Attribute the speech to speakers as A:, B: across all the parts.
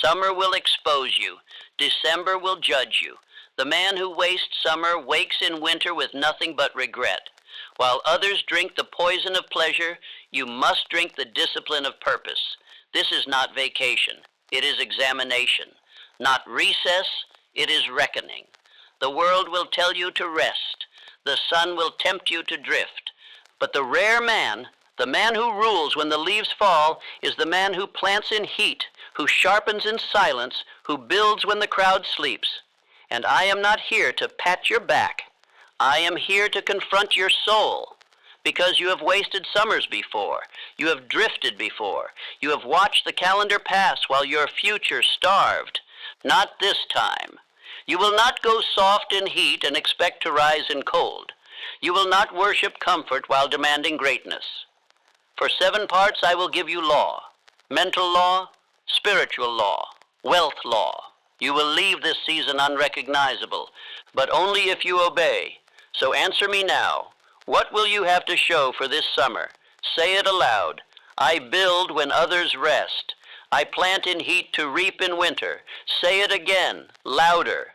A: Summer will expose you. December will judge you. The man who wastes summer wakes in winter with nothing but regret. While others drink the poison of pleasure, you must drink the discipline of purpose. This is not vacation. It is examination. Not recess, it is reckoning. The world will tell you to rest. The sun will tempt you to drift. But the rare man, the man who rules when the leaves fall, is the man who plants in heat, who sharpens in silence, who builds when the crowd sleeps. And I am not here to pat your back. I am here to confront your soul, because you have wasted summers before. You have drifted before. You have watched the calendar pass while your future starved. Not this time. You will not go soft in heat and expect to rise in cold. You will not worship comfort while demanding greatness. For 7 parts I will give you law, mental law, spiritual law, wealth law. You will leave this season unrecognizable, but only if you obey. So answer me now. What will you have to show for this summer? Say it aloud. I build when others rest. I plant in heat to reap in winter. Say it again, louder.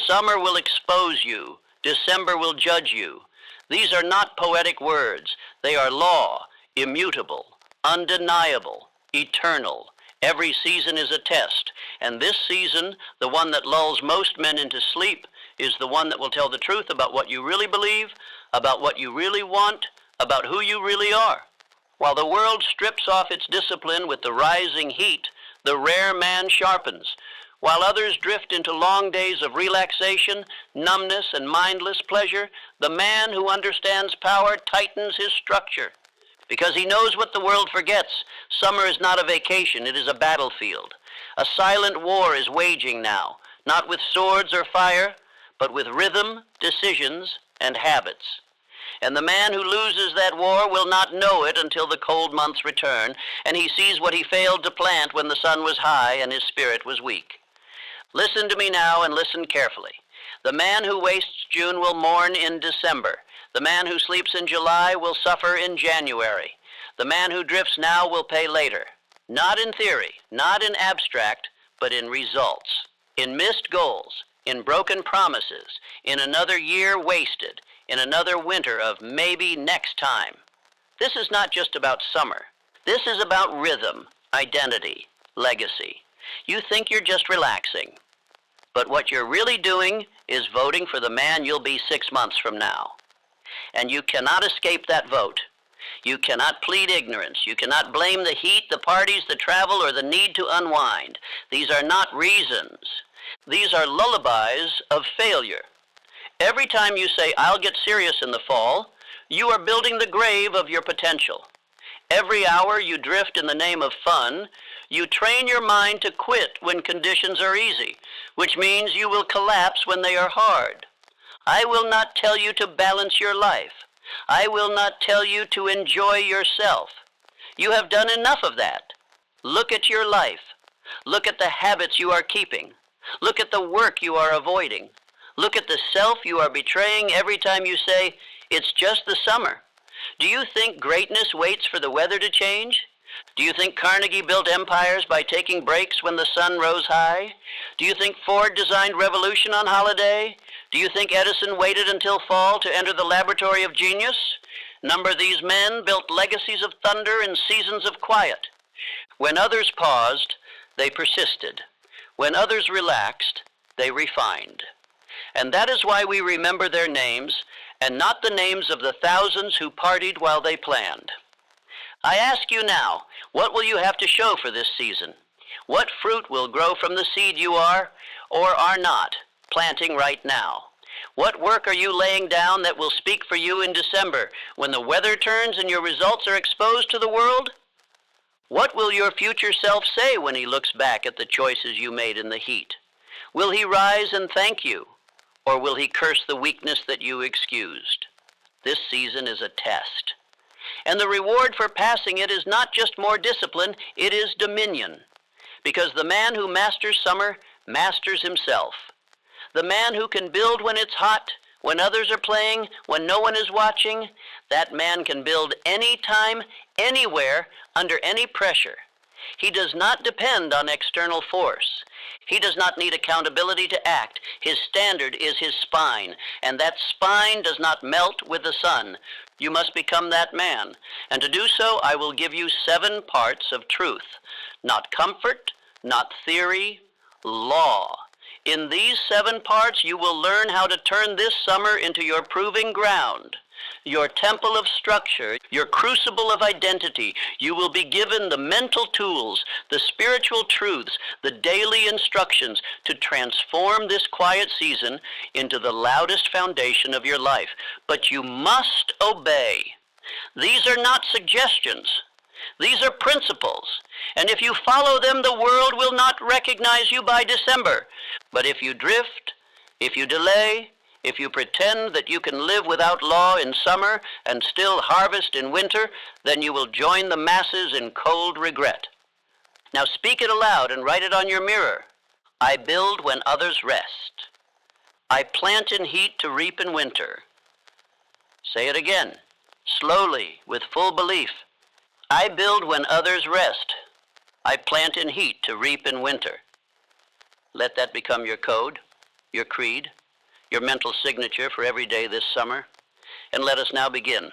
A: Summer will expose you. December will judge you. These are not poetic words. They are law, immutable, undeniable, eternal. Every season is a test, and this season, the one that lulls most men into sleep, is the one that will tell the truth about what you really believe, about what you really want, about who you really are. While the world strips off its discipline with the rising heat, the rare man sharpens. While others drift into long days of relaxation, numbness, and mindless pleasure, the man who understands power tightens his structure. Because he knows what the world forgets, summer is not a vacation, it is a battlefield. A silent war is waging now, not with swords or fire, but with rhythm, decisions, and habits. And the man who loses that war will not know it until the cold months return, and he sees what he failed to plant when the sun was high and his spirit was weak. Listen to me now and listen carefully. The man who wastes June will mourn in December. The man who sleeps in July will suffer in January. The man who drifts now will pay later. Not in theory, not in abstract, but in results, in missed goals, in broken promises, in another year wasted, in another winter of maybe next time. This is not just about summer. This is about rhythm, identity, legacy. You think you're just relaxing, but what you're really doing is voting for the man you'll be 6 months from now. And you cannot escape that vote. You cannot plead ignorance. You cannot blame the heat, the parties, the travel, or the need to unwind. These are not reasons. These are lullabies of failure. Every time you say, I'll get serious in the fall, you are building the grave of your potential. Every hour you drift in the name of fun, you train your mind to quit when conditions are easy, which means you will collapse when they are hard. I will not tell you to balance your life. I will not tell you to enjoy yourself. You have done enough of that. Look at your life. Look at the habits you are keeping. Look at the work you are avoiding. Look at the self you are betraying every time you say, it's just the summer. Do you think greatness waits for the weather to change? Do you think Carnegie built empires by taking breaks when the sun rose high? Do you think Ford designed revolution on holiday? Do you think Edison waited until fall to enter the laboratory of genius? Number these men built legacies of thunder in seasons of quiet. When others paused, they persisted. When others relaxed, they refined. And that is why we remember their names, and not the names of the thousands who partied while they planned. I ask you now, what will you have to show for this season? What fruit will grow from the seed you are, or are not, planting right now? What work are you laying down that will speak for you in December, when the weather turns and your results are exposed to the world? What will your future self say when he looks back at the choices you made in the heat? Will he rise and thank you, or will he curse the weakness that you excused? This season is a test. And the reward for passing it is not just more discipline, it is dominion. Because the man who masters summer masters himself. The man who can build when it's hot, when others are playing, when no one is watching, that man can build anytime, anywhere, under any pressure. He does not depend on external force. He does not need accountability to act. His standard is his spine, and that spine does not melt with the sun. You must become that man. And to do so, I will give you 7 parts of truth. Not comfort, not theory, law. In these 7 parts, you will learn how to turn this summer into your proving ground, your temple of structure, your crucible of identity. You will be given the mental tools, the spiritual truths, the daily instructions to transform this quiet season into the loudest foundation of your life. But you must obey. These are not suggestions. These are principles. And if you follow them, the world will not recognize you by December. But if you drift, if you delay, if you pretend that you can live without law in summer and still harvest in winter, then you will join the masses in cold regret. Now speak it aloud and write it on your mirror. I build when others rest. I plant in heat to reap in winter. Say it again, slowly, with full belief. I build when others rest. I plant in heat to reap in winter. Let that become your code, your creed, your mental signature for every day this summer. And let us now begin.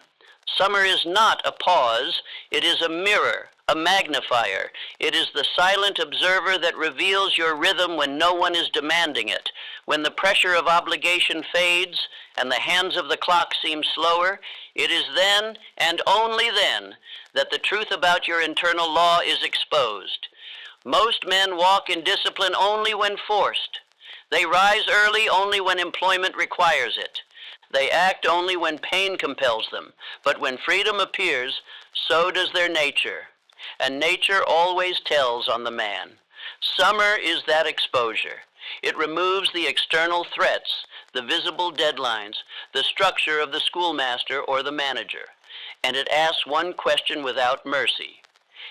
A: Summer is not a pause, it is a mirror, a magnifier. It is the silent observer that reveals your rhythm when no one is demanding it. When the pressure of obligation fades and the hands of the clock seem slower, it is then and only then that the truth about your internal law is exposed. Most men walk in discipline only when forced. They rise early only when employment requires it. They act only when pain compels them. But when freedom appears, so does their nature. And nature always tells on the man. Summer is that exposure. It removes the external threats, the visible deadlines, the structure of the schoolmaster or the manager. And it asks one question without mercy.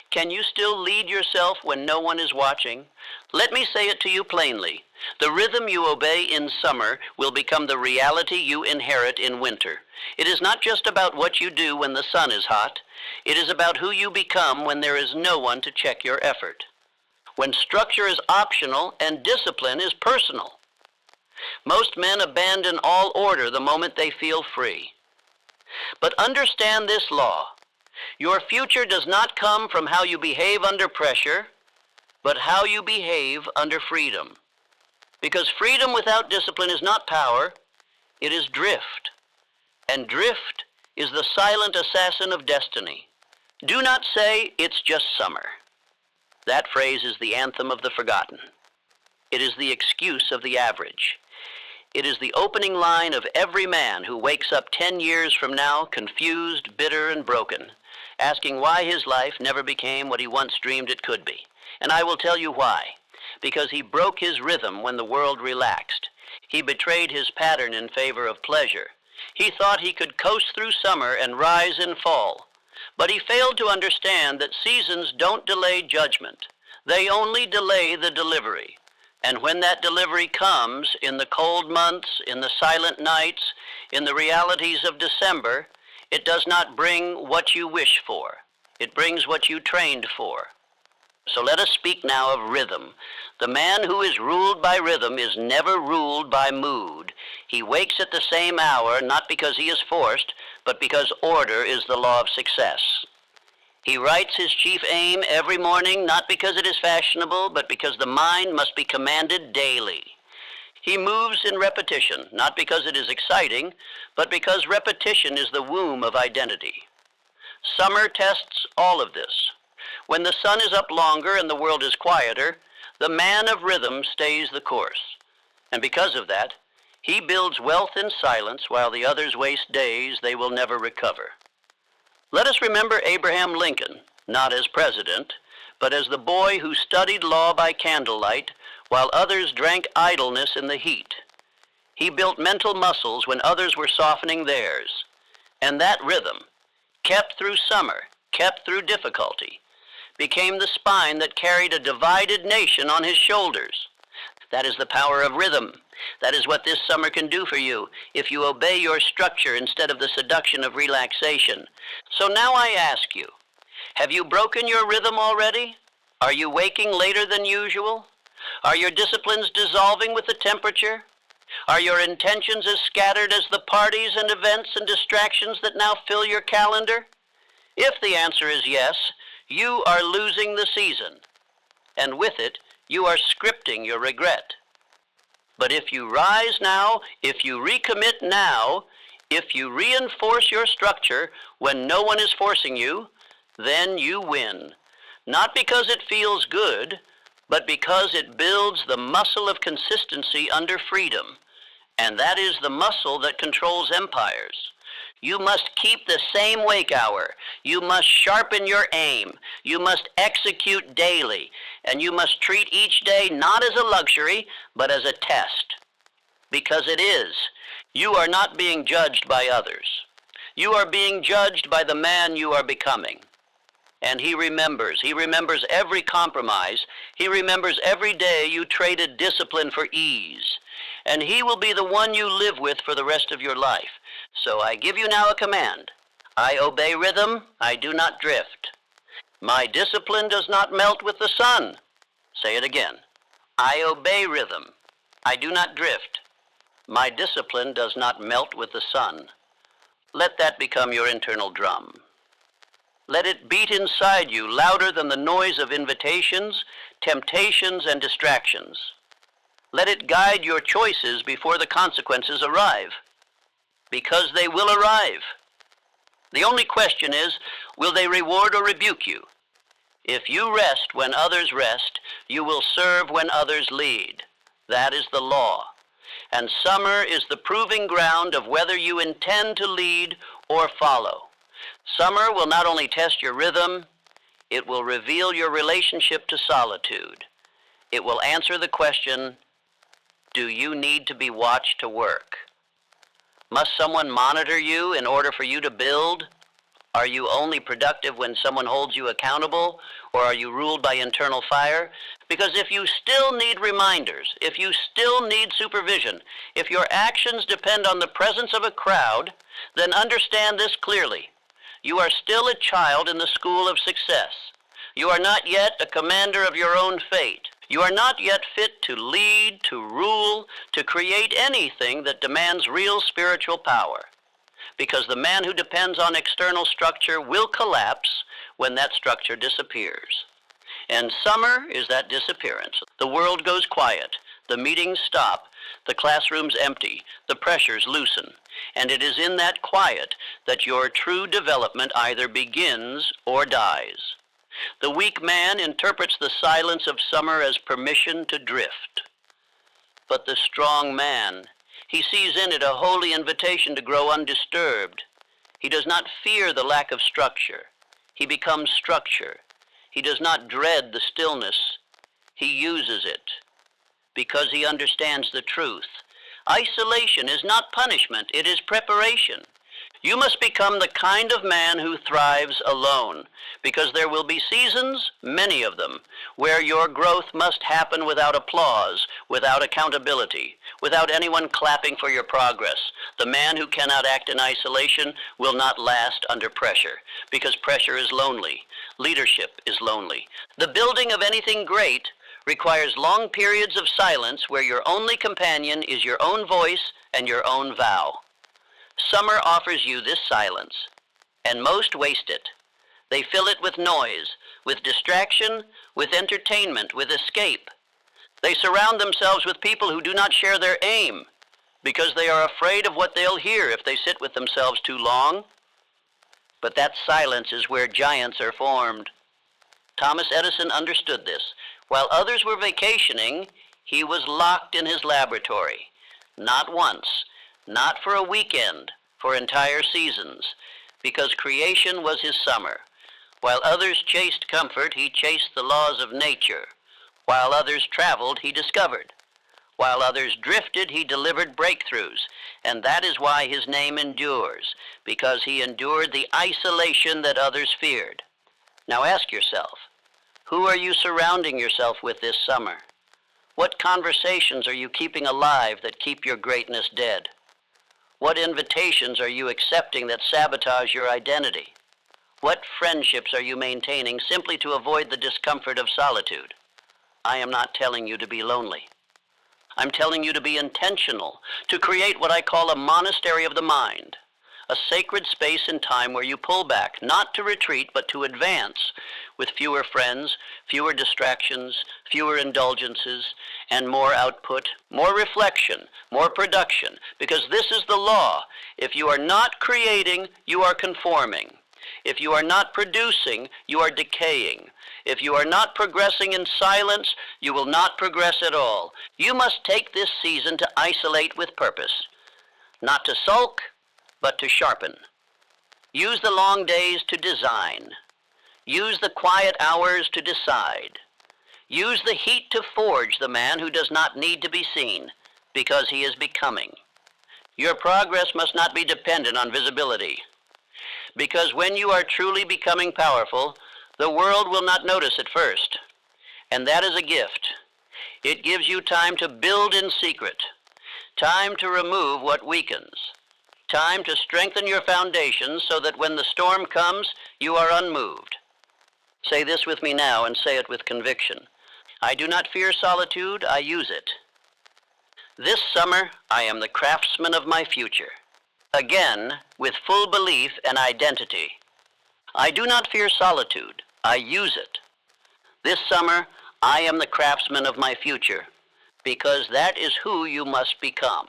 A: Can you still lead yourself when no one is watching? Let me say it to you plainly. The rhythm you obey in summer will become the reality you inherit in winter. It is not just about what you do when the sun is hot. It is about who you become when there is no one to check your effort. When structure is optional and discipline is personal. Most men abandon all order the moment they feel free. But understand this law. Your future does not come from how you behave under pressure, but how you behave under freedom. Because freedom without discipline is not power, it is drift. And drift is the silent assassin of destiny. Do not say, it's just summer. That phrase is the anthem of the forgotten. It is the excuse of the average. It is the opening line of every man who wakes up 10 years from now confused, bitter, and broken, asking why his life never became what he once dreamed it could be. And I will tell you why. Because he broke his rhythm when the world relaxed. He betrayed his pattern in favor of pleasure. He thought he could coast through summer and rise in fall. But he failed to understand that seasons don't delay judgment. They only delay the delivery. And when that delivery comes, in the cold months, in the silent nights, in the realities of December, it does not bring what you wish for. It brings what you trained for. So let us speak now of rhythm. The man who is ruled by rhythm is never ruled by mood. He wakes at the same hour, not because he is forced, but because order is the law of success. He writes his chief aim every morning, not because it is fashionable, but because the mind must be commanded daily. He moves in repetition, not because it is exciting, but because repetition is the womb of identity. Summer tests all of this. When the sun is up longer and the world is quieter, the man of rhythm stays the course. And because of that, he builds wealth in silence while the others waste days they will never recover. Let us remember Abraham Lincoln, not as president, but as the boy who studied law by candlelight while others drank idleness in the heat. He built mental muscles when others were softening theirs. And that rhythm, kept through summer, kept through difficulty, became the spine that carried a divided nation on his shoulders. That is the power of rhythm. That is what this summer can do for you if you obey your structure instead of the seduction of relaxation. So now I ask you, have you broken your rhythm already? Are you waking later than usual? Are your disciplines dissolving with the temperature? Are your intentions as scattered as the parties and events and distractions that now fill your calendar? If the answer is yes, you are losing the season, and with it, you are scripting your regret. But if you rise now, if you recommit now, if you reinforce your structure when no one is forcing you, then you win. Not because it feels good, but because it builds the muscle of consistency under freedom. And that is the muscle that controls empires. You must keep the same wake hour. You must sharpen your aim. You must execute daily. And you must treat each day not as a luxury, but as a test. Because it is. You are not being judged by others. You are being judged by the man you are becoming. And he remembers. He remembers every compromise. He remembers every day you traded discipline for ease. And he will be the one you live with for the rest of your life. So I give you now a command. I obey rhythm, I do not drift. My discipline does not melt with the sun. Say it again. I obey rhythm, I do not drift. My discipline does not melt with the sun. Let that become your internal drum. Let it beat inside you louder than the noise of invitations, temptations, and distractions. Let it guide your choices before the consequences arrive, because they will arrive. The only question is, will they reward or rebuke you? If you rest when others rest, you will serve when others lead. That is the law. And summer is the proving ground of whether you intend to lead or follow. Summer will not only test your rhythm, it will reveal your relationship to solitude. It will answer the question, do you need to be watched to work? Must someone monitor you in order for you to build? Are you only productive when someone holds you accountable, or are you ruled by internal fire? Because if you still need reminders, if you still need supervision, if your actions depend on the presence of a crowd, then understand this clearly. You are still a child in the school of success. You are not yet a commander of your own fate. You are not yet fit to lead, to rule, to create anything that demands real spiritual power. Because the man who depends on external structure will collapse when that structure disappears. And summer is that disappearance. The world goes quiet, the meetings stop, the classrooms empty, the pressures loosen. And it is in that quiet that your true development either begins or dies. The weak man interprets the silence of summer as permission to drift. But the strong man, he sees in it a holy invitation to grow undisturbed. He does not fear the lack of structure. He becomes structure. He does not dread the stillness. He uses it because he understands the truth. Isolation is not punishment, it is preparation. You must become the kind of man who thrives alone, because there will be seasons, many of them, where your growth must happen without applause, without accountability, without anyone clapping for your progress. The man who cannot act in isolation will not last under pressure, because pressure is lonely. Leadership is lonely. The building of anything great requires long periods of silence where your only companion is your own voice and your own vow. Summer offers you this silence, and most waste it. They fill it with noise, with distraction, with entertainment, with escape. They surround themselves with people who do not share their aim, because they are afraid of what they'll hear if they sit with themselves too long. But that silence is where giants are formed. Thomas Edison understood this. While others were vacationing, he was locked in his laboratory. Not once, not for a weekend, for entire seasons, because creation was his summer. While others chased comfort, he chased the laws of nature. While others traveled, he discovered. While others drifted, he delivered breakthroughs. And that is why his name endures, because he endured the isolation that others feared. Now ask yourself, who are you surrounding yourself with this summer? What conversations are you keeping alive that keep your greatness dead? What invitations are you accepting that sabotage your identity? What friendships are you maintaining simply to avoid the discomfort of solitude? I am not telling you to be lonely. I'm telling you to be intentional, to create what I call a monastery of the mind, a sacred space and time where you pull back, not to retreat, but to advance, with fewer friends, fewer distractions, fewer indulgences, and more output, more reflection, more production, because this is the law. If you are not creating, you are conforming. If you are not producing, you are decaying. If you are not progressing in silence, you will not progress at all. You must take this season to isolate with purpose, not to sulk, but to sharpen. Use the long days to design. Use the quiet hours to decide. Use the heat to forge the man who does not need to be seen, because he is becoming. Your progress must not be dependent on visibility, because when you are truly becoming powerful, the world will not notice at first, and that is a gift. It gives you time to build in secret, time to remove what weakens, time to strengthen your foundations so that when the storm comes, you are unmoved. Say this with me now, and say it with conviction. I do not fear solitude, I use it. This summer, I am the craftsman of my future. Again, with full belief and identity. I do not fear solitude, I use it. This summer, I am the craftsman of my future, because that is who you must become.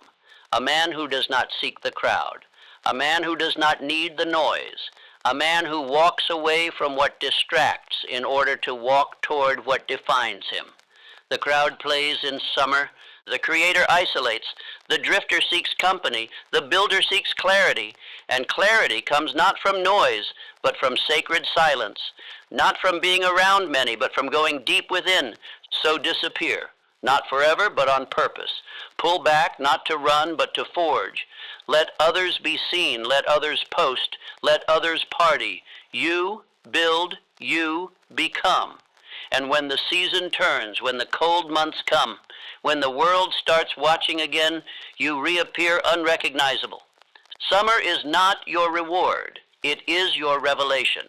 A: A man who does not seek the crowd, a man who does not need the noise, a man who walks away from what distracts in order to walk toward what defines him. The crowd plays in summer, the creator isolates, the drifter seeks company, the builder seeks clarity, and clarity comes not from noise, but from sacred silence, not from being around many, but from going deep within. So disappear, not forever, but on purpose. Pull back, not to run, but to forge. Let others be seen, let others post, let others party. You build, you become. And when the season turns, when the cold months come, when the world starts watching again, you reappear unrecognizable. Summer is not your reward. It is your revelation.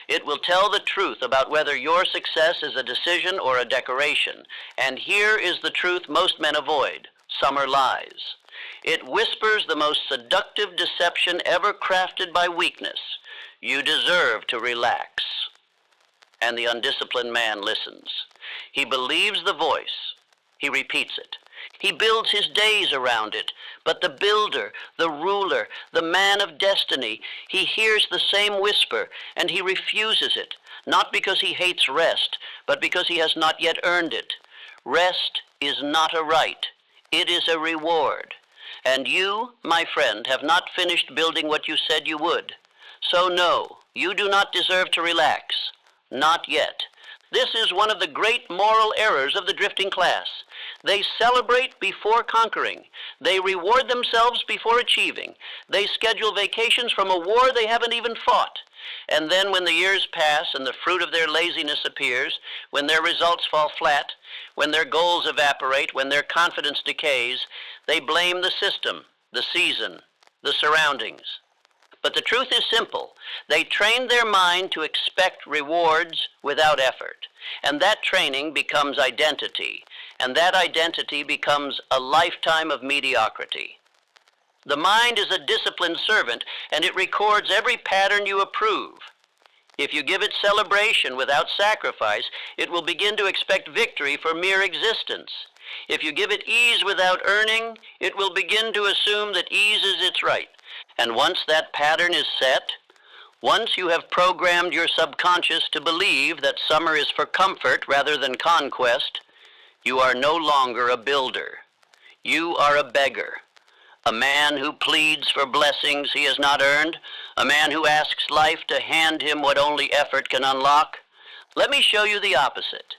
A: It will tell the truth about whether your success is a decision or a decoration. And here is the truth most men avoid: summer lies. It whispers the most seductive deception ever crafted by weakness. You deserve to relax. And the undisciplined man listens. He believes the voice. He repeats it. He builds his days around it. But the builder, the ruler, the man of destiny, he hears the same whisper, and he refuses it, not because he hates rest, but because he has not yet earned it. Rest is not a right. It is a reward. And you, my friend, have not finished building what you said you would. So no, you do not deserve to relax. Not yet. This is one of the great moral errors of the drifting class. They celebrate before conquering. They reward themselves before achieving. They schedule vacations from a war they haven't even fought. And then when the years pass and the fruit of their laziness appears, when their results fall flat, when their goals evaporate, when their confidence decays, they blame the system, the season, the surroundings. But the truth is simple. They trained their mind to expect rewards without effort. And that training becomes identity. And that identity becomes a lifetime of mediocrity. The mind is a disciplined servant, and it records every pattern you approve. If you give it celebration without sacrifice, it will begin to expect victory for mere existence. If you give it ease without earning, it will begin to assume that ease is its right. And once that pattern is set, once you have programmed your subconscious to believe that summer is for comfort rather than conquest, you are no longer a builder. You are a beggar. A man who pleads for blessings he has not earned. A man who asks life to hand him what only effort can unlock. Let me show you the opposite.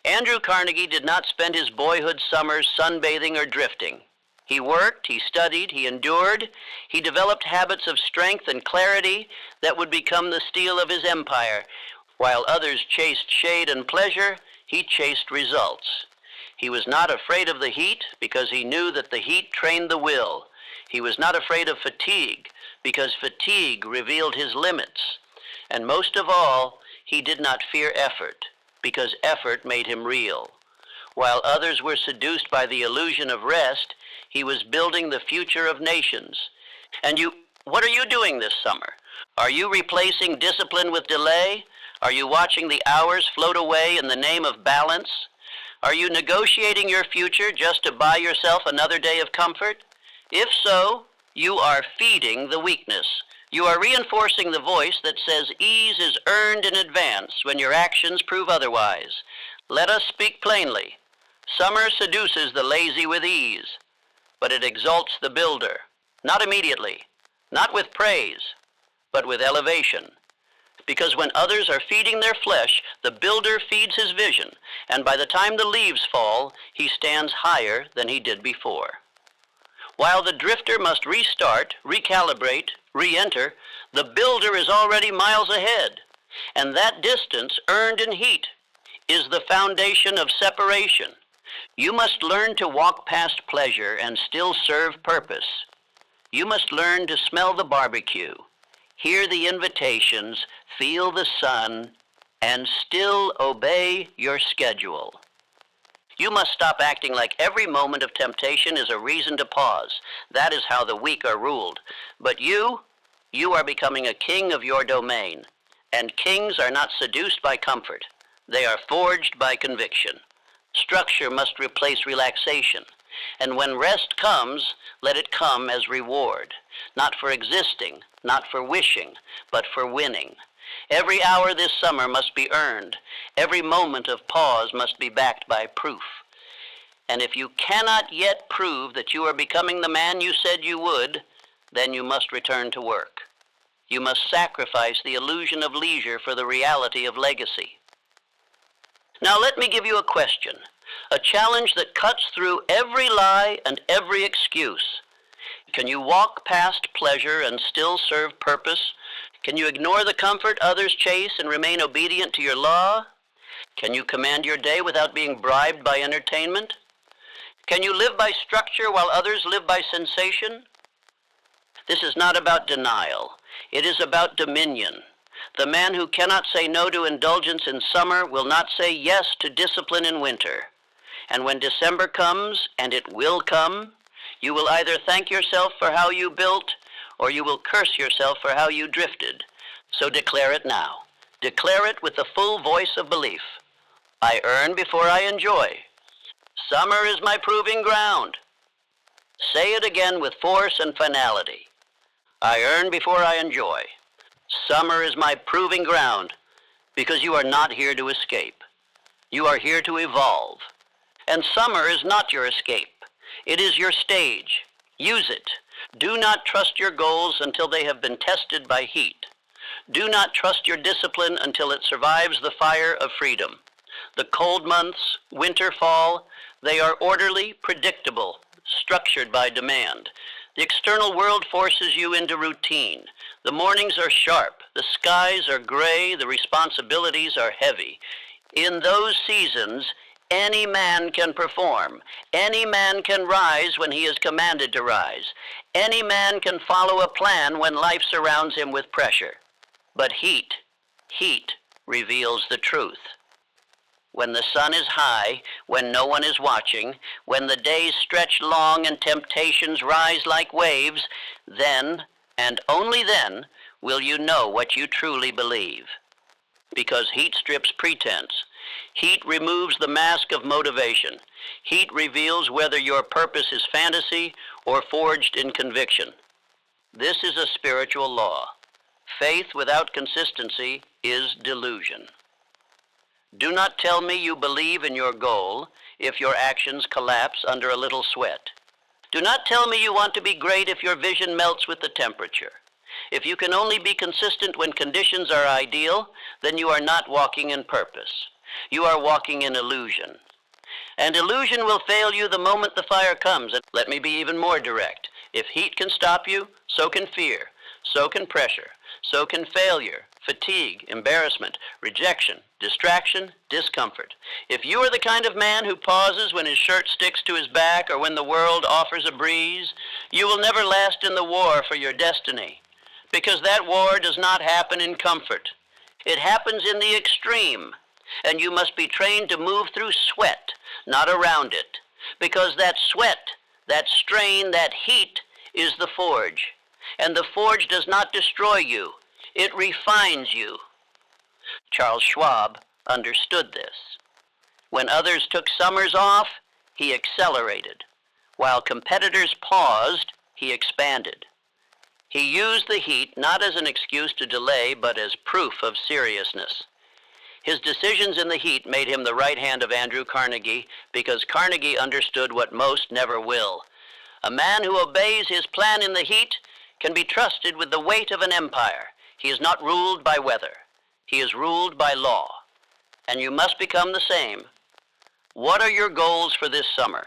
A: Andrew Carnegie did not spend his boyhood summers sunbathing or drifting. He worked, he studied, he endured, he developed habits of strength and clarity that would become the steel of his empire. While others chased shade and pleasure, he chased results. He was not afraid of the heat because he knew that the heat trained the will. He was not afraid of fatigue because fatigue revealed his limits. And most of all, he did not fear effort, because effort made him real. While others were seduced by the illusion of rest, he was building the future of nations. And what are you doing this summer? Are you replacing discipline with delay? Are you watching the hours float away in the name of balance? Are you negotiating your future just to buy yourself another day of comfort? If so, you are feeding the weakness. You are reinforcing the voice that says ease is earned in advance when your actions prove otherwise. Let us speak plainly. Summer seduces the lazy with ease, but it exalts the builder, not immediately, not with praise, but with elevation. Because when others are feeding their flesh, the builder feeds his vision, and by the time the leaves fall, he stands higher than he did before. While the drifter must restart, recalibrate, re-enter, the builder is already miles ahead, and that distance earned in heat is the foundation of separation. You must learn to walk past pleasure and still serve purpose. You must learn to smell the barbecue, hear the invitations, feel the sun, and still obey your schedule. You must stop acting like every moment of temptation is a reason to pause. That is how the weak are ruled. But you are becoming a king of your domain. And kings are not seduced by comfort. They are forged by conviction. Structure must replace relaxation. And when rest comes, let it come as reward. Not for existing, not for wishing, but for winning. Every hour this summer must be earned. Every moment of pause must be backed by proof. And if you cannot yet prove that you are becoming the man you said you would, then you must return to work. You must sacrifice the illusion of leisure for the reality of legacy. Now let me give you a question, a challenge that cuts through every lie and every excuse. Can you walk past pleasure and still serve purpose? Can you ignore the comfort others chase and remain obedient to your law? Can you command your day without being bribed by entertainment? Can you live by structure while others live by sensation? This is not about denial. It is about dominion. The man who cannot say no to indulgence in summer will not say yes to discipline in winter. And when December comes, and it will come, you will either thank yourself for how you built, or you will curse yourself for how you drifted. So declare it now. Declare it with the full voice of belief. I earn before I enjoy. Summer is my proving ground. Say it again with force and finality. I earn before I enjoy. Summer is my proving ground, because you are not here to escape. You are here to evolve. And summer is not your escape. It is your stage. Use it. Do not trust your goals until they have been tested by heat. Do not trust your discipline until it survives the fire of freedom. The cold months, winter, fall, they are orderly, predictable, structured by demand. The external world forces you into routine. The mornings are sharp, the skies are gray, the responsibilities are heavy. In those seasons, any man can perform. Any man can rise when he is commanded to rise. Any man can follow a plan when life surrounds him with pressure. But heat reveals the truth. When the sun is high, when no one is watching, when the days stretch long and temptations rise like waves, then, and only then, will you know what you truly believe. Because heat strips pretense. Heat removes the mask of motivation. Heat reveals whether your purpose is fantasy or forged in conviction. This is a spiritual law. Faith without consistency is delusion. Do not tell me you believe in your goal if your actions collapse under a little sweat. Do not tell me you want to be great if your vision melts with the temperature. If you can only be consistent when conditions are ideal, then you are not walking in purpose. You are walking in illusion. And illusion will fail you the moment the fire comes. And let me be even more direct. If heat can stop you, so can fear, so can pressure, so can failure, fatigue, embarrassment, rejection, distraction, discomfort. If you are the kind of man who pauses when his shirt sticks to his back or when the world offers a breeze, you will never last in the war for your destiny, because that war does not happen in comfort. It happens in the extreme, and you must be trained to move through sweat, not around it, because that sweat, that strain, that heat is the forge, and the forge does not destroy you, it refines you. Charles Schwab understood this. When others took summers off, he accelerated. While competitors paused, he expanded. He used the heat not as an excuse to delay, but as proof of seriousness. His decisions in the heat made him the right hand of Andrew Carnegie, because Carnegie understood what most never will. A man who obeys his plan in the heat can be trusted with the weight of an empire. He is not ruled by weather. He is ruled by law. And you must become the same. What are your goals for this summer?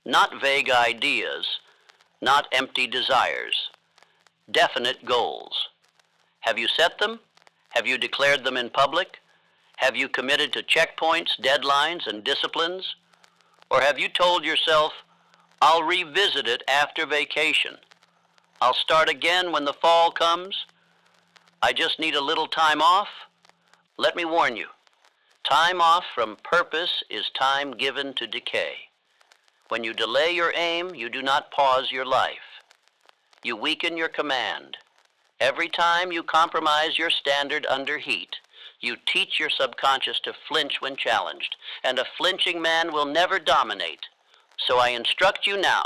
A: Not vague ideas, not empty desires. Definite goals. Have you set them? Have you declared them in public? Have you committed to checkpoints, deadlines, and disciplines? Or have you told yourself, I'll revisit it after vacation. I'll start again when the fall comes. I just need a little time off? Let me warn you, time off from purpose is time given to decay. When you delay your aim, you do not pause your life. You weaken your command. Every time you compromise your standard under heat, you teach your subconscious to flinch when challenged, and a flinching man will never dominate. So I instruct you now,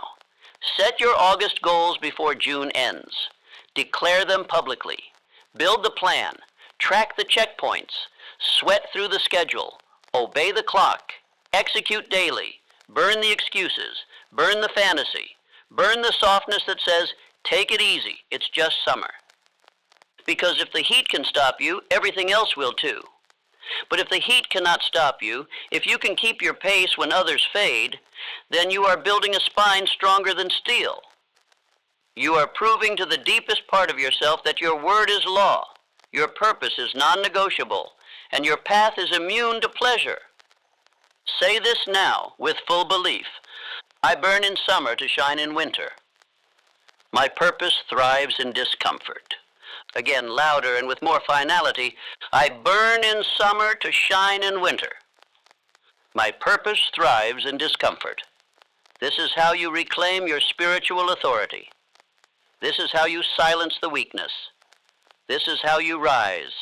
A: set your August goals before June ends. Declare them publicly. Build the plan. Track the checkpoints. Sweat through the schedule. Obey the clock. Execute daily. Burn the excuses. Burn the fantasy. Burn the softness that says, take it easy, it's just summer. Because if the heat can stop you, everything else will too. But if the heat cannot stop you, if you can keep your pace when others fade, then you are building a spine stronger than steel. You are proving to the deepest part of yourself that your word is law, your purpose is non-negotiable, and your path is immune to pleasure. Say this now with full belief. I burn in summer to shine in winter. My purpose thrives in discomfort. Again, louder and with more finality. I burn in summer to shine in winter. My purpose thrives in discomfort. This is how you reclaim your spiritual authority. This is how you silence the weakness. This is how you rise.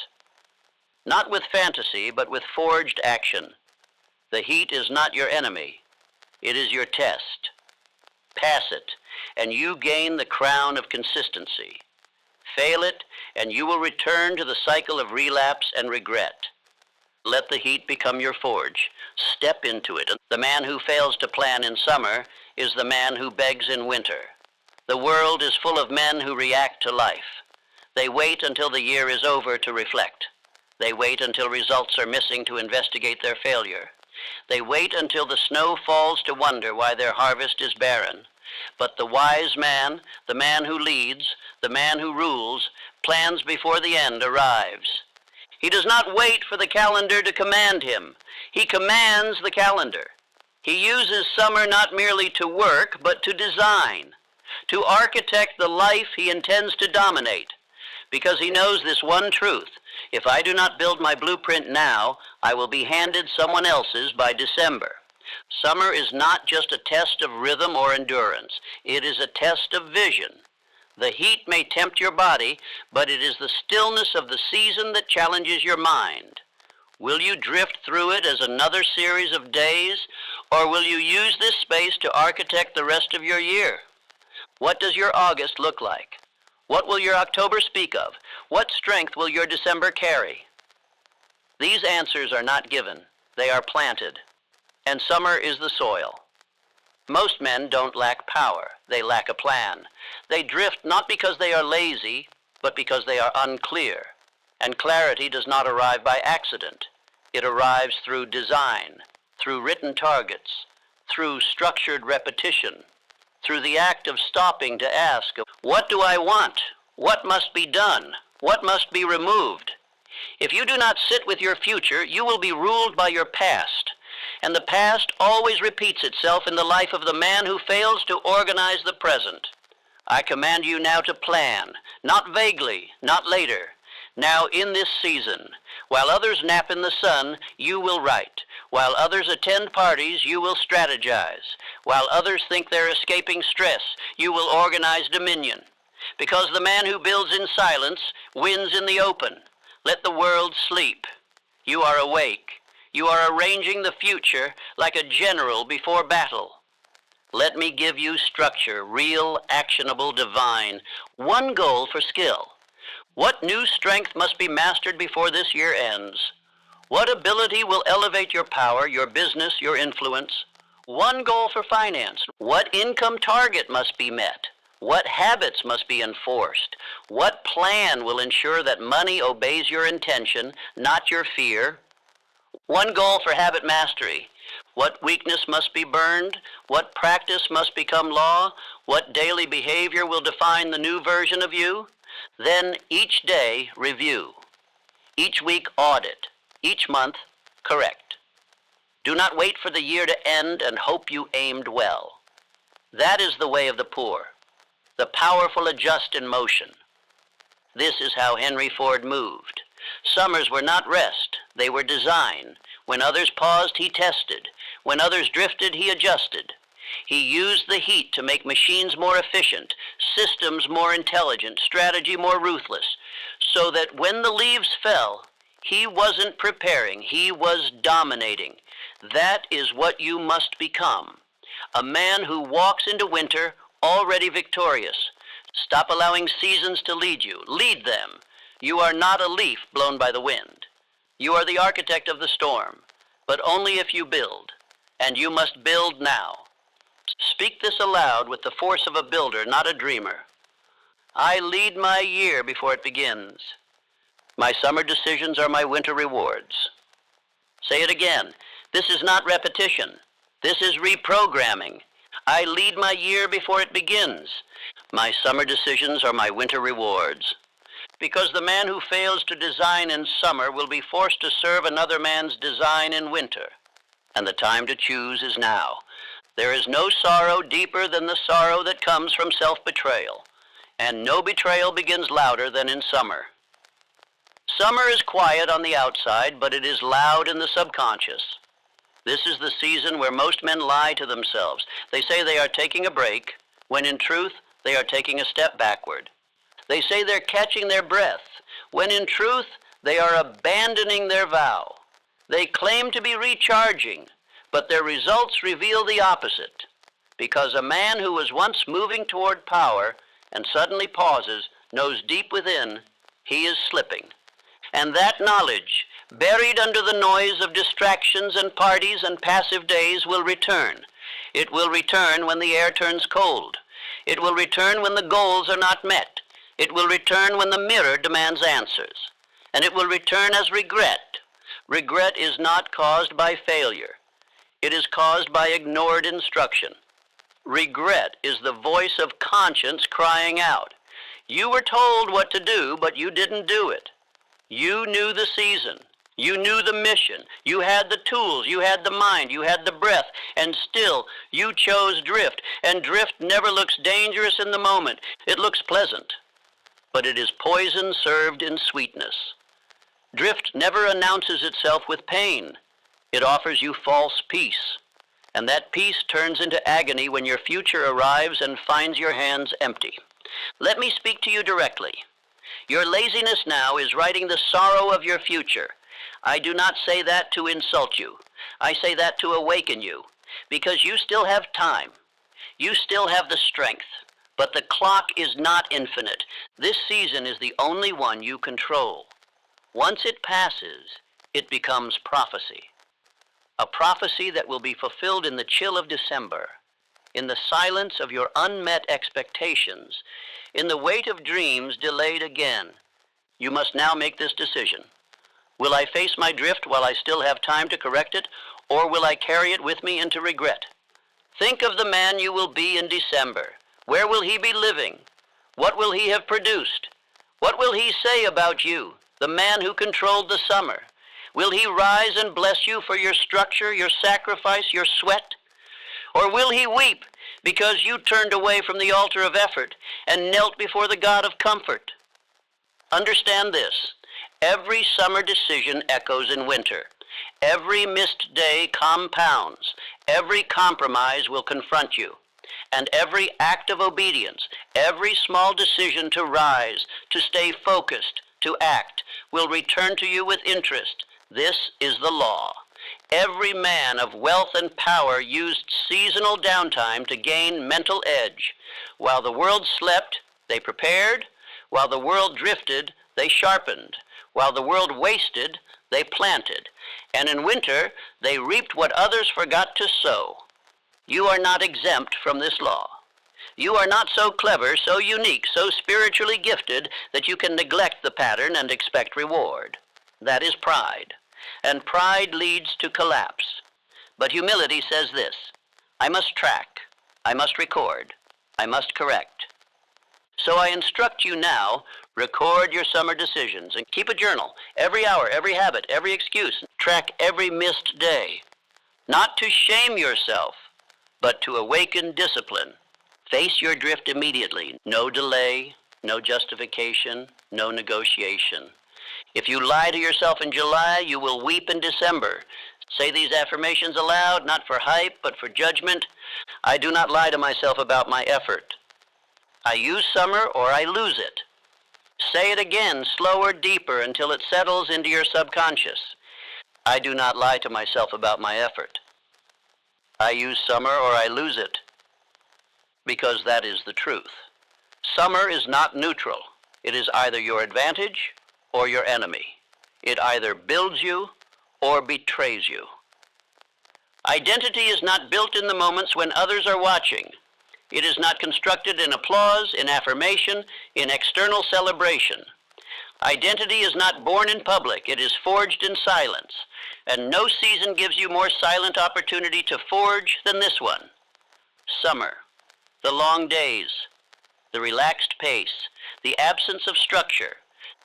A: Not with fantasy, but with forged action. The heat is not your enemy. It is your test. Pass it, and you gain the crown of consistency. Fail it, and you will return to the cycle of relapse and regret. Let the heat become your forge. Step into it. The man who fails to plan in summer is the man who begs in winter. The world is full of men who react to life. They wait until the year is over to reflect. They wait until results are missing to investigate their failure. They wait until the snow falls to wonder why their harvest is barren. But the wise man, the man who leads, the man who rules, plans before the end arrives. He does not wait for the calendar to command him. He commands the calendar. He uses summer not merely to work, but to design, to architect the life he intends to dominate, because he knows this one truth. If I do not build my blueprint now, I will be handed someone else's by December. Summer is not just a test of rhythm or endurance. It is a test of vision. The heat may tempt your body, but it is the stillness of the season that challenges your mind. Will you drift through it as another series of days, or will you use this space to architect the rest of your year? What does your August look like? What will your October speak of? What strength will your December carry? These answers are not given. They are planted. And summer is the soil. Most men don't lack power. They lack a plan. They drift not because they are lazy, but because they are unclear. And clarity does not arrive by accident. It arrives through design, through written targets, through structured repetition, through the act of stopping to ask, what do I want? What must be done? What must be removed? If you do not sit with your future, you will be ruled by your past. And the past always repeats itself in the life of the man who fails to organize the present. I command you now to plan, not vaguely, not later. Now in this season, While others nap in the sun, you will write. While others attend parties, you will strategize. While others think they're escaping stress, you will organize dominion. Because the man who builds in silence wins in the open. Let the world sleep. You are awake. You are arranging the future like a general before battle. Let me give you structure, real, actionable, divine. One goal for skill. What new strength must be mastered before this year ends? What ability will elevate your power, your business, your influence? One goal for finance. What income target must be met? What habits must be enforced? What plan will ensure that money obeys your intention, not your fear? One goal for habit mastery. What weakness must be burned? What practice must become law? What daily behavior will define the new version of you? Then each day, review. Each week, audit. Each month, correct. Do not wait for the year to end and hope you aimed well. That is the way of the poor. The powerful adjust in motion. This is how Henry Ford moved. Summers were not rest, they were design. When others paused, he tested. When others drifted, he adjusted. He used the heat to make machines more efficient, systems more intelligent, strategy more ruthless, so that when the leaves fell, he wasn't preparing, he was dominating. That is what you must become. A man who walks into winter already victorious. Stop allowing seasons to lead you. Lead them. You are not a leaf blown by the wind. You are the architect of the storm, but only if you build, and you must build now. Speak this aloud with the force of a builder, not a dreamer. I lead my year before it begins. My summer decisions are my winter rewards. Say it again. This is not repetition. This is reprogramming. I lead my year before it begins. My summer decisions are my winter rewards. Because the man who fails to design in summer will be forced to serve another man's design in winter. And the time to choose is now. There is no sorrow deeper than the sorrow that comes from self-betrayal. And no betrayal begins louder than in summer. Summer is quiet on the outside, but it is loud in the subconscious. This is the season where most men lie to themselves. They say they are taking a break, when in truth, they are taking a step backward. They say they're catching their breath, when in truth, they are abandoning their vow. They claim to be recharging, but their results reveal the opposite. Because a man who was once moving toward power and suddenly pauses knows deep within he is slipping. And that knowledge, buried under the noise of distractions and parties and passive days, will return. It will return when the air turns cold. It will return when the goals are not met. It will return when the mirror demands answers. And it will return as regret. Regret is not caused by failure. It is caused by ignored instruction. Regret is the voice of conscience crying out. You were told what to do, but you didn't do it. You knew the season. You knew the mission. You had the tools. You had the mind. You had the breath. And still, you chose drift. And drift never looks dangerous in the moment. It looks pleasant. But it is poison served in sweetness. Drift never announces itself with pain. It offers you false peace. And that peace turns into agony when your future arrives and finds your hands empty. Let me speak to you directly. Your laziness now is writing the sorrow of your future. I do not say that to insult you. I say that to awaken you, because you still have time. You still have the strength, but the clock is not infinite. This season is the only one you control. Once it passes, it becomes prophecy. A prophecy that will be fulfilled in the chill of December, in the silence of your unmet expectations, in the weight of dreams delayed again. You must now make this decision. Will I face my drift while I still have time to correct it, or will I carry it with me into regret? Think of the man you will be in December. Where will he be living? What will he have produced? What will he say about you, the man who controlled the summer? Will he rise and bless you for your structure, your sacrifice, your sweat? Or will he weep because you turned away from the altar of effort and knelt before the God of comfort? Understand this. Every summer decision echoes in winter. Every missed day compounds. Every compromise will confront you. And every act of obedience, every small decision to rise, to stay focused, to act, will return to you with interest. This is the law. Every man of wealth and power used seasonal downtime to gain mental edge. While the world slept, they prepared. While the world drifted, they sharpened. While the world wasted, they planted. And in winter, they reaped what others forgot to sow. You are not exempt from this law. You are not so clever, so unique, so spiritually gifted that you can neglect the pattern and expect reward. That is pride. And pride leads to collapse. But humility says this: I must track, I must record, I must correct. So I instruct you now, record your summer decisions and keep a journal, every hour, every habit, every excuse. Track every missed day. Not to shame yourself, but to awaken discipline. Face your drift immediately. No delay, no justification, no negotiation. If you lie to yourself in July, you will weep in December. Say these affirmations aloud, not for hype, but for judgment. I do not lie to myself about my effort. I use summer or I lose it. Say it again, slower, deeper, until it settles into your subconscious. I do not lie to myself about my effort. I use summer or I lose it, because that is the truth. Summer is not neutral. It is either your advantage or your enemy. It either builds you or betrays you. Identity is not built in the moments when others are watching. It is not constructed in applause, in affirmation, in external celebration. Identity is not born in public. It is forged in silence. And no season gives you more silent opportunity to forge than this one. Summer, the long days, the relaxed pace, the absence of structure,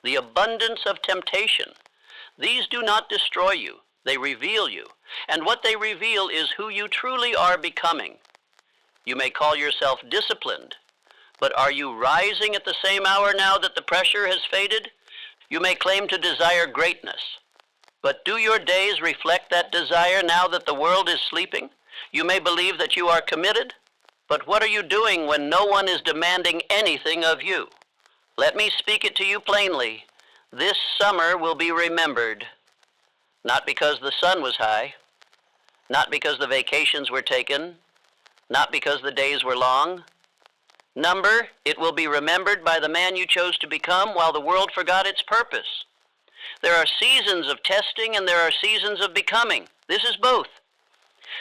A: the abundance of temptation. These do not destroy you. They reveal you. And what they reveal is who you truly are becoming. You may call yourself disciplined, but are you rising at the same hour now that the pressure has faded? You may claim to desire greatness, but do your days reflect that desire now that the world is sleeping? You may believe that you are committed, but what are you doing when no one is demanding anything of you? Let me speak it to you plainly. This summer will be remembered, not because the sun was high, not because the vacations were taken, not because the days were long. Number, it will be remembered by the man you chose to become while the world forgot its purpose. There are seasons of testing and there are seasons of becoming. This is both.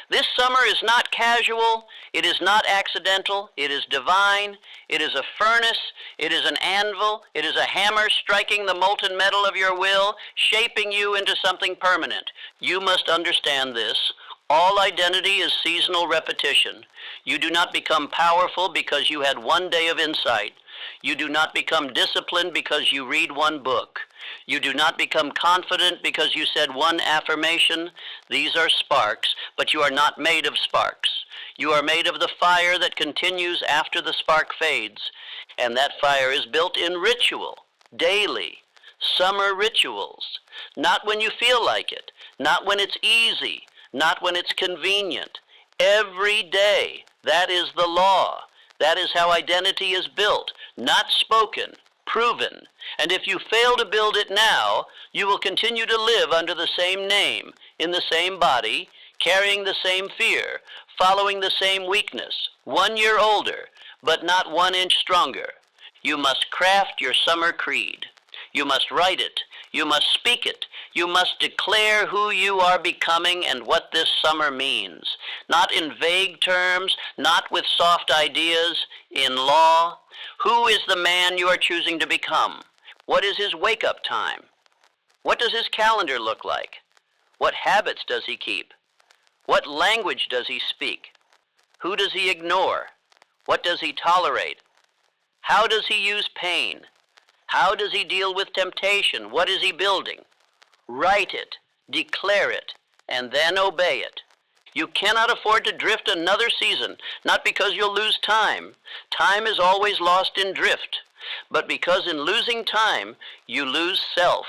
A: This summer is not casual, it is not accidental, it is divine, it is a furnace, it is an anvil, it is a hammer striking the molten metal of your will, shaping you into something permanent. You must understand this. All identity is seasonal repetition. You do not become powerful because you had one day of insight. You do not become disciplined because you read one book. You do not become confident because you said one affirmation. These are sparks, but you are not made of sparks. You are made of the fire that continues after the spark fades, and that fire is built in ritual, daily, summer rituals. Not when you feel like it, not when it's easy, not when it's convenient. Every day. That is the law. That is how identity is built, not spoken, proven. And if you fail to build it now, you will continue to live under the same name, in the same body, carrying the same fear, following the same weakness, 1 year older, but not 1 inch stronger. You must craft your summer creed. You must write it. You must speak it. You must declare who you are becoming and what this summer means. Not in vague terms, not with soft ideas, in law. Who is the man you are choosing to become? What is his wake-up time? What does his calendar look like? What habits does he keep? What language does he speak? Who does he ignore? What does he tolerate? How does he use pain? How does he deal with temptation? What is he building? Write it, declare it, and then obey it. You cannot afford to drift another season, not because you'll lose time. Time is always lost in drift, but because in losing time, you lose self.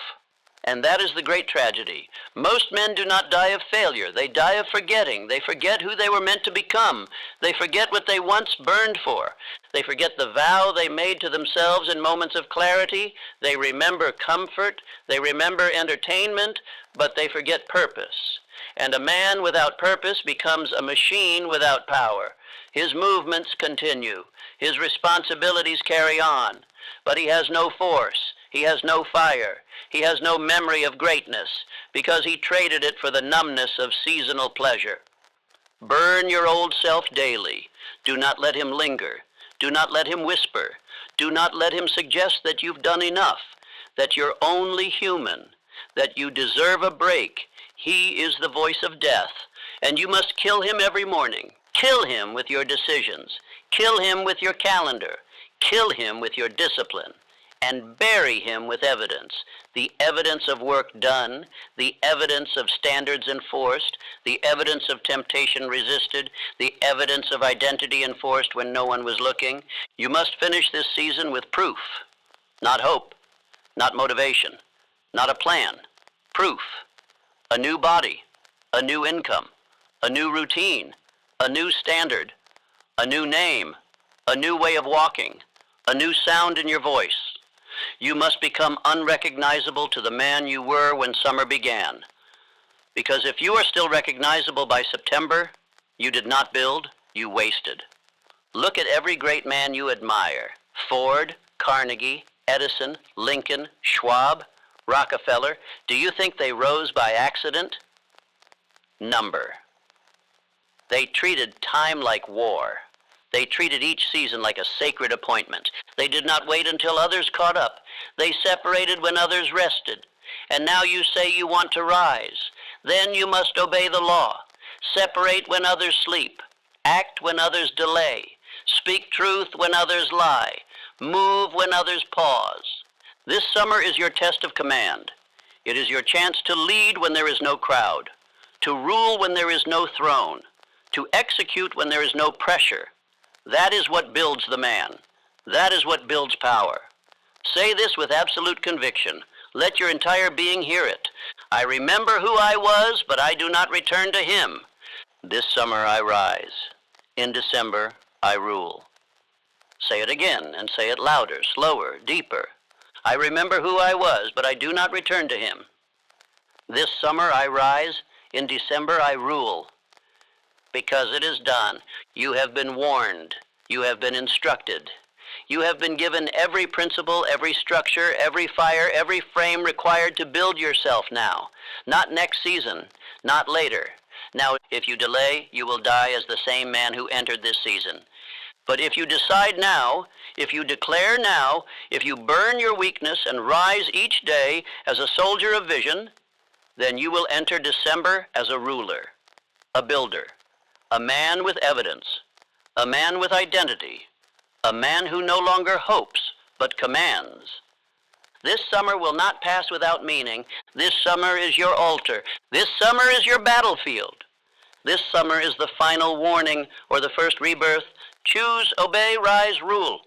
A: And that is the great tragedy. Most men do not die of failure. They die of forgetting. They forget who they were meant to become. They forget what they once burned for. They forget the vow they made to themselves in moments of clarity. They remember comfort. They remember entertainment, but they forget purpose. And a man without purpose becomes a machine without power. His movements continue. His responsibilities carry on. But he has no force. He has no fire. He has no memory of greatness because he traded it for the numbness of seasonal pleasure. Burn your old self daily. Do not let him linger. Do not let him whisper. Do not let him suggest that you've done enough, that you're only human, that you deserve a break. He is the voice of death, and you must kill him every morning. Kill him with your decisions. Kill him with your calendar. Kill him with your discipline. And bury him with evidence, the evidence of work done, the evidence of standards enforced, the evidence of temptation resisted, the evidence of identity enforced when no one was looking. You must finish this season with proof, not hope, not motivation, not a plan, proof. A new body, a new income, a new routine, a new standard, a new name, a new way of walking, a new sound in your voice. You must become unrecognizable to the man you were when summer began. Because if you are still recognizable by September, you did not build, you wasted. Look at every great man you admire. Ford, Carnegie, Edison, Lincoln, Schwab, Rockefeller. Do you think they rose by accident? Number. They treated time like war. They treated each season like a sacred appointment. They did not wait until others caught up. They separated when others rested. And now you say you want to rise. Then you must obey the law. Separate when others sleep. Act when others delay. Speak truth when others lie. Move when others pause. This summer is your test of command. It is your chance to lead when there is no crowd, to rule when there is no throne, to execute when there is no pressure. That is what builds the man. That is what builds power. Say this with absolute conviction. Let your entire being hear it. I remember who I was, but I do not return to him. This summer I rise. In December I rule. Say it again, and say it louder, slower, deeper. I remember who I was, but I do not return to him. This summer I rise. In December I rule. Because it is done. You have been warned. You have been instructed. You have been given every principle, every structure, every fire, every frame required to build yourself now. Not next season, not later. Now, if you delay, you will die as the same man who entered this season. But if you decide now, if you declare now, if you burn your weakness and rise each day as a soldier of vision, then you will enter December as a ruler, a builder, a man with evidence, a man with identity, a man who no longer hopes, but commands. This summer will not pass without meaning. This summer is your altar. This summer is your battlefield. This summer is the final warning or the first rebirth. Choose, obey, rise, rule.